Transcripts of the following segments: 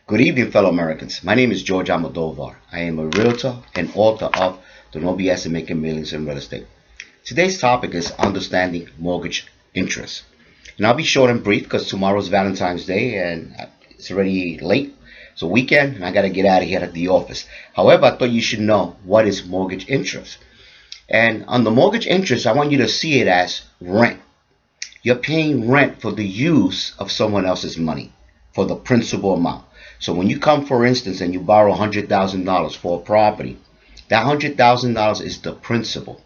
Good evening, fellow Americans. My name is George Almodovar. I am a realtor and author of The No BS in Making Millions in Real Estate. Today's topic is understanding mortgage interest. And I'll be short and brief because tomorrow's Valentine's Day and it's already late. It's a weekend and I got to get out of here at the office. However, I thought you should know what is mortgage interest. And on the mortgage interest, I want you to see it as rent. You're paying rent for the use of someone else's money for the principal amount. So when you come, for instance, and you borrow $100,000 for a property, that $100,000 is the principal.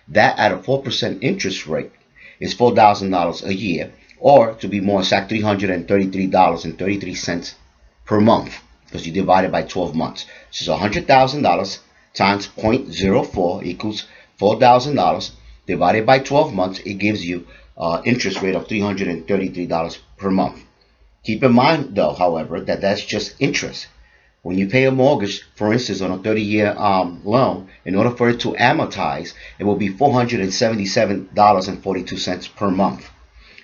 That at a 4% interest rate is $4,000 a year, or to be more exact, $333.33 per month, because you divide it by 12 months. So it's $100,000 times 0.04 equals $4,000 divided by 12 months. It gives you interest rate of $333 per month. Keep in mind, though, however, that that's just interest. When you pay a mortgage, for instance, on a 30-year loan, in order for it to amortize, it will be $477.42 per month.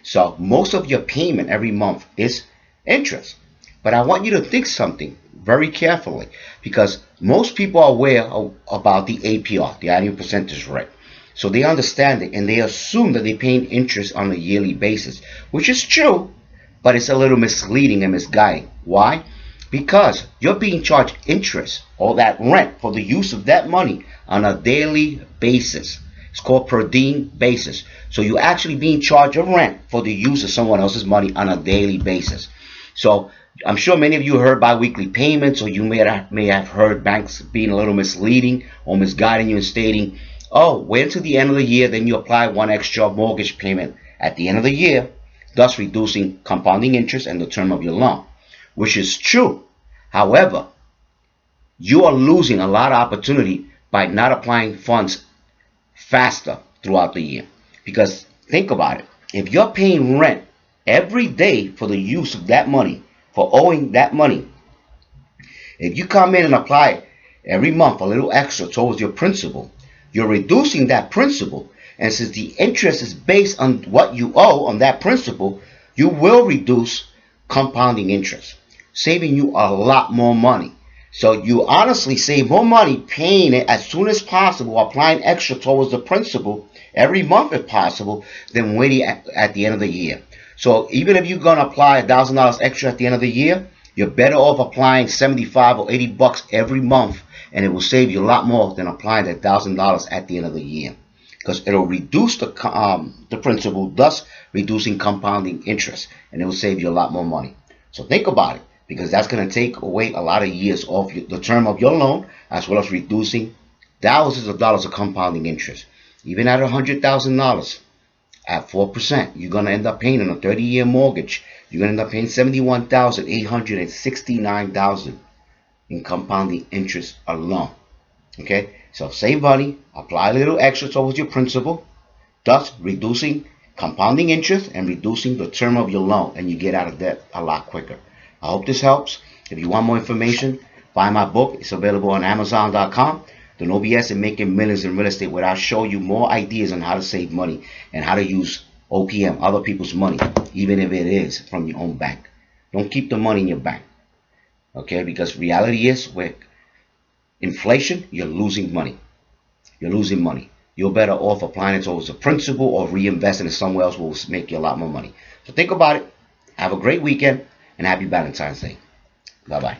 So most of your payment every month is interest. But I want you to think something very carefully, because most people are aware about the APR, the annual percentage rate. So they understand it and they assume that they're paying interest on a yearly basis, which is true. But it's a little misleading and misguiding. Why? Because you're being charged interest or that rent for the use of that money on a daily basis. It's called per diem basis. So you're actually being charged a rent for the use of someone else's money on a daily basis. So I'm sure many of you heard biweekly payments, or you may have heard banks being a little misleading or misguiding you and stating, oh, wait until the end of the year, then you apply one extra mortgage payment at the end of the year, thus reducing compounding interest and the term of your loan, which is true. However, you are losing a lot of opportunity by not applying funds faster throughout the year. Because think about it. If you're paying rent every day for the use of that money, for owing that money, if you come in and apply every month a little extra towards your principal, you're reducing that principal. And since the interest is based on what you owe on that principal, you will reduce compounding interest, saving you a lot more money. So you honestly save more money paying it as soon as possible, applying extra towards the principal every month if possible, than waiting at the end of the year. So even if you're going to apply $1,000 extra at the end of the year, you're better off applying 75 or 80 bucks every month, and it will save you a lot more than applying that $1,000 at the end of the year, because it'll reduce the principal, thus reducing compounding interest, and it will save you a lot more money. So think about it, because that's going to take away a lot of years off the term of your loan, as well as reducing thousands of dollars of compounding interest. Even at $100,000 at 4%, you're going to end up paying on a 30-year mortgage, you're going to end up paying $71,869 in compounding interest alone. Okay, so save money, apply a little extra towards your principal, thus reducing compounding interest and reducing the term of your loan, and you get out of debt a lot quicker. I hope this helps. If you want more information, buy my book. It's available on Amazon.com. The No BS in Making Millions in Real Estate, where I'll show you more ideas on how to save money and how to use OPM, other people's money, even if it is from your own bank. Don't keep the money in your bank. Okay, because reality is, with inflation, you're losing money. You're losing money. You're better off applying it towards the principal or reinvesting it somewhere else, will make you a lot more money. So think about it. Have a great weekend and happy Valentine's Day. Bye-bye.